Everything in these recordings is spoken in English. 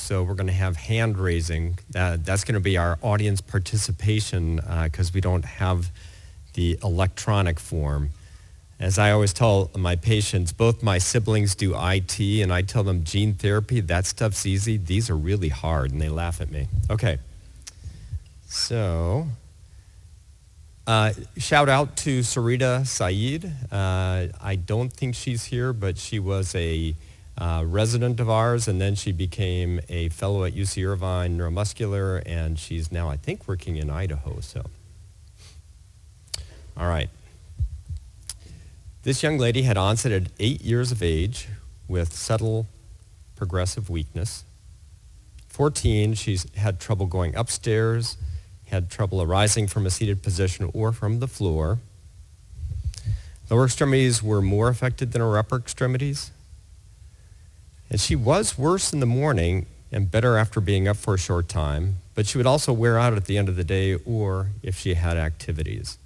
so we're going to have hand raising. That's going to be our audience participation because we don't have the electronic form. As I always tell my patients, both my siblings do IT, and I tell them gene therapy, that stuff's easy. These are really hard, and they laugh at me. Okay, so shout out to Sarita Saeed. I don't think she's here, but she was a resident of ours, and then she became a fellow at UC Irvine Neuromuscular, and she's now, I think, working in Idaho. So, all right. This young lady had onset at 8 years of age with subtle progressive weakness. 14, she's had trouble going upstairs, had trouble arising from a seated position or from the floor. Lower extremities were more affected than her upper extremities. And she was worse in the morning and better after being up for a short time, but she would also wear out at the end of the day or if she had activities.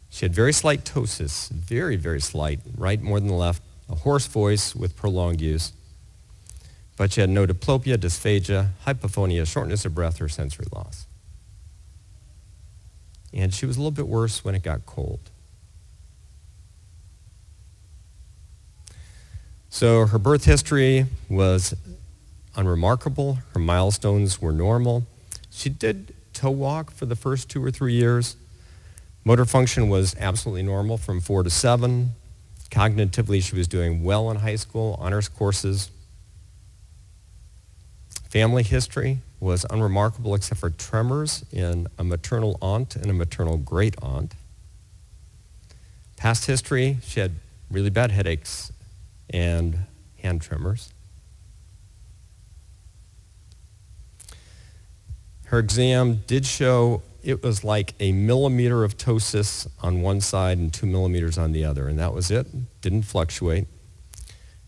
She had very slight ptosis, very, very slight, right more than left, a hoarse voice with prolonged use. But she had no diplopia, dysphagia, hypophonia, shortness of breath, or sensory loss. And she was a little bit worse when it got cold. So her birth history was unremarkable. Her milestones were normal. She did toe walk for the first 2 or 3 years. Motor function was absolutely normal from 4 to 7. Cognitively, she was doing well in high school, honors courses. Family history was unremarkable except for tremors in a maternal aunt and a maternal great aunt. Past history, she had really bad headaches and hand tremors. Her exam did show it was like a millimeter of ptosis on one side and 2 millimeters on the other, and that was it. Didn't fluctuate.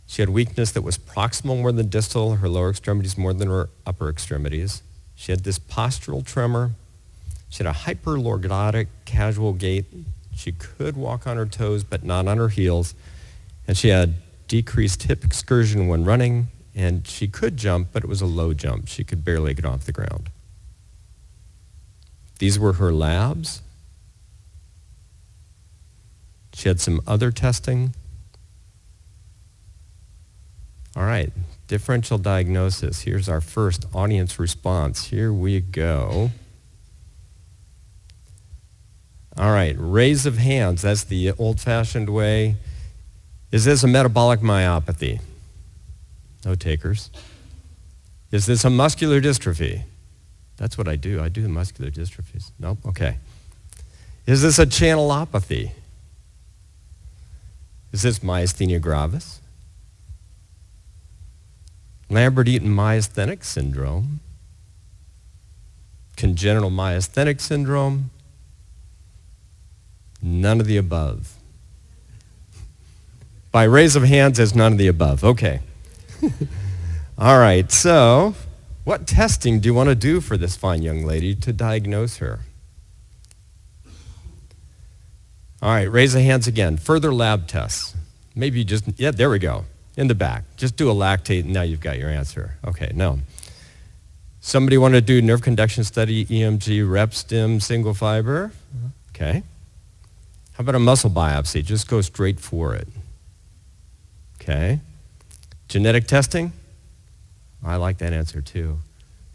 She had weakness that was proximal more than distal, her lower extremities more than her upper extremities. She had this postural tremor. She had a hyperlordotic casual gait. She could walk on her toes, but not on her heels. And she had decreased hip excursion when running, and she could jump, but it was a low jump. She could barely get off the ground. These were her labs. She had some other testing. All right, differential diagnosis. Here's our first audience response. Here we go. All right, raise of hands. That's the old-fashioned way. Is this a metabolic myopathy? No takers. Is this a muscular dystrophy? That's what I do. I do the muscular dystrophies. Nope, okay. Is this a channelopathy? Is this myasthenia gravis? Lambert-Eaton myasthenic syndrome? Congenital myasthenic syndrome? None of the above. By raise of hands, it's none of the above. Okay. All right, so what testing do you want to do for this fine young lady to diagnose her? All right, raise the hands again. Further lab tests. Maybe just, yeah, there we go. In the back. Just do a lactate and now you've got your answer. Okay, no. Somebody want to do nerve conduction study, EMG, rep stim, single fiber? Okay. How about a muscle biopsy? Just go straight for it. Okay. Genetic testing? I like that answer too.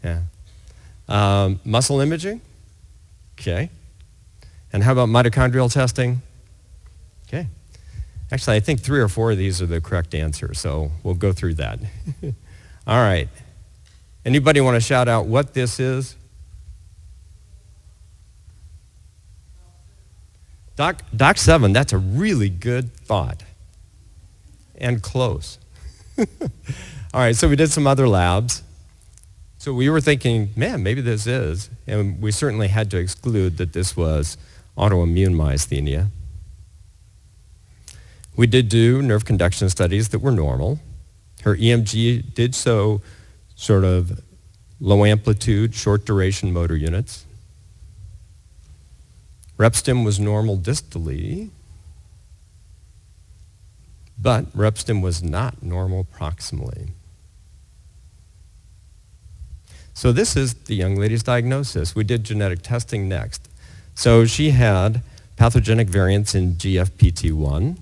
Yeah. Muscle imaging? Okay. And how about mitochondrial testing? Okay. Actually, I think 3 or 4 of these are the correct answers, so we'll go through that. All right. Anybody want to shout out what this is? Doc 7, that's a really good thought. And close. All right, so we did some other labs. So we were thinking, man, maybe this is. And we certainly had to exclude that this was autoimmune myasthenia. We did do nerve conduction studies that were normal. Her EMG did show sort of low amplitude, short duration motor units. Rep stim was normal distally, but rep stim was not normal proximally. So this is the young lady's diagnosis. We did genetic testing next. So she had pathogenic variants in GFPT1,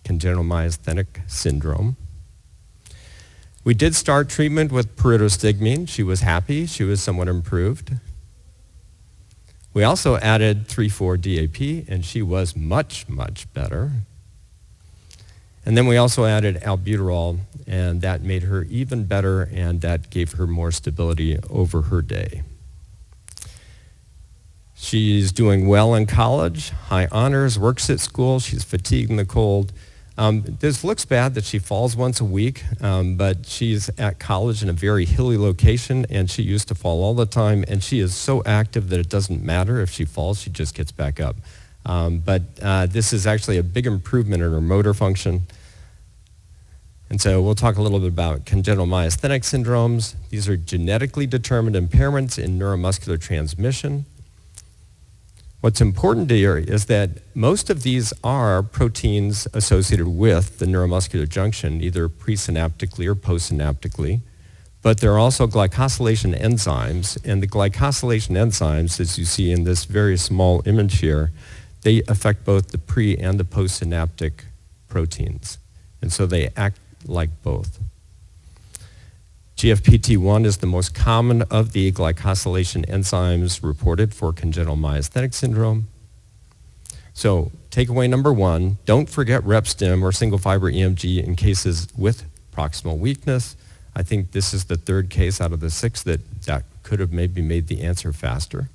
congenital myasthenic syndrome. We did start treatment with pyridostigmine. She was happy. She was somewhat improved. We also added 3,4-DAP, and she was much, much better. And then we also added albuterol, and that made her even better, and that gave her more stability over her day. She's doing well in college, high honors, works at school. She's fatigued in the cold. This looks bad that she falls once a week, but she's at college in a very hilly location, and she used to fall all the time, and she is so active that it doesn't matter if she falls, she just gets back up. But this is actually a big improvement in her motor function. And so we'll talk a little bit about congenital myasthenic syndromes. These are genetically determined impairments in neuromuscular transmission. What's important here is that most of these are proteins associated with the neuromuscular junction, either presynaptically or postsynaptically, but there are also glycosylation enzymes, and the glycosylation enzymes, as you see in this very small image here, they affect both the pre- and the postsynaptic proteins, and so they act like both. GFPT1 is the most common of the glycosylation enzymes reported for congenital myasthenic syndrome. So takeaway number one, don't forget RepStim or single fiber EMG in cases with proximal weakness. I think this is the third case out of the 6 that could have maybe made the answer faster,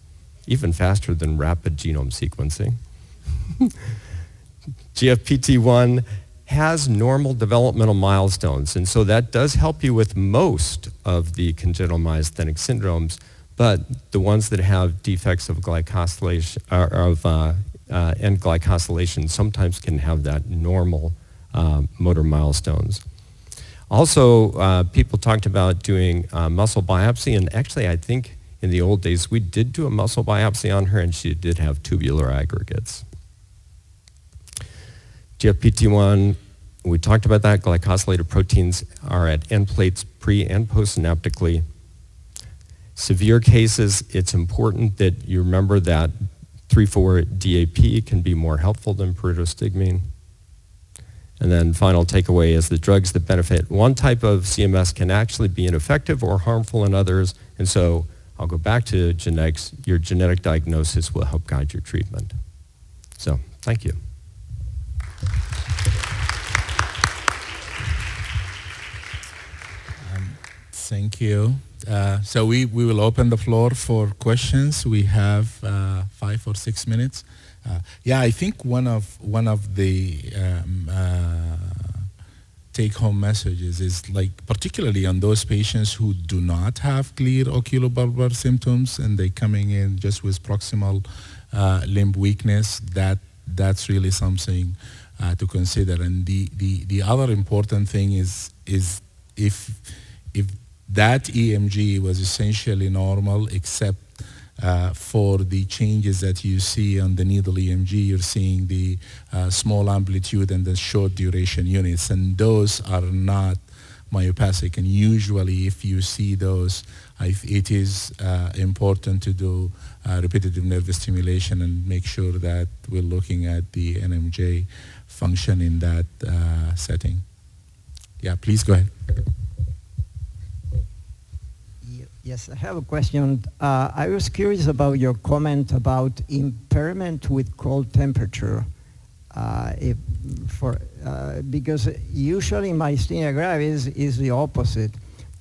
even faster than rapid genome sequencing. GFPT1 has normal developmental milestones, and so that does help you with most of the congenital myasthenic syndromes, but the ones that have defects of glycosylation and glycosylation sometimes can have that normal motor milestones. Also, people talked about doing muscle biopsy, and actually I think in the old days we did do a muscle biopsy on her, and she did have tubular aggregates. GFPT1, we talked about that. Glycosylated proteins are at end plates pre- and postsynaptically. Severe cases, it's important that you remember that 3,4-DAP can be more helpful than pyridostigmine. And then final takeaway is the drugs that benefit one type of CMS can actually be ineffective or harmful in others. And so I'll go back to genetics. Your genetic diagnosis will help guide your treatment. So thank you. Thank you. So we will open the floor for questions. We have 5 or 6 minutes. Yeah, I think one of the take-home messages is, like, particularly on those patients who do not have clear oculobulbar symptoms and they coming in just with proximal limb weakness, that's really something to consider. And the other important thing is if that EMG was essentially normal, except for the changes that you see on the needle EMG, you're seeing the small amplitude and the short duration units, and those are not myopathic. And usually if you see those, it is important to do repetitive nerve stimulation and make sure that we're looking at the NMJ function in that setting. Yeah, please go ahead. Yes, I have a question. I was curious about your comment about impairment with cold temperature. Because usually myasthenia gravis is the opposite,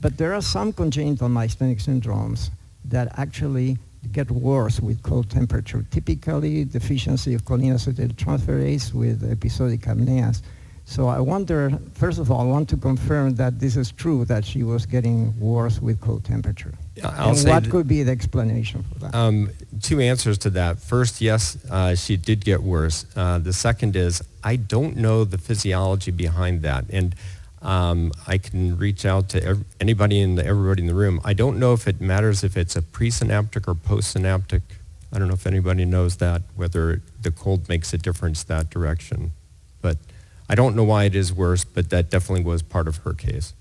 but there are some congenital myasthenic syndromes that actually get worse with cold temperature, typically deficiency of cholinacetyltransferase with episodic apneas. So I wonder, first of all, I want to confirm that this is true, that she was getting worse with cold temperature. And what could be the explanation for that? 2 answers to that. First, yes, she did get worse. The second is, I don't know the physiology behind that. And I can reach out to everybody in the room. I don't know if it matters if it's a presynaptic or postsynaptic. I don't know if anybody knows that, whether the cold makes a difference that direction. But I don't know why it is worse, but that definitely was part of her case.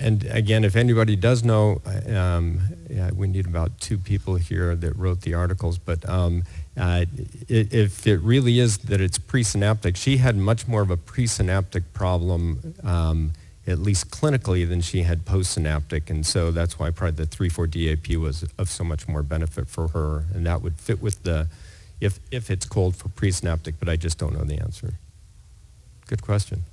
And again, if anybody does know, yeah, we need about 2 people here that wrote the articles, but if it really is that it's presynaptic, she had much more of a presynaptic problem, at least clinically, than she had postsynaptic, and so that's why probably the 3,4-DAP was of so much more benefit for her, and that would fit with the, if it's called for presynaptic, but I just don't know the answer. Good question.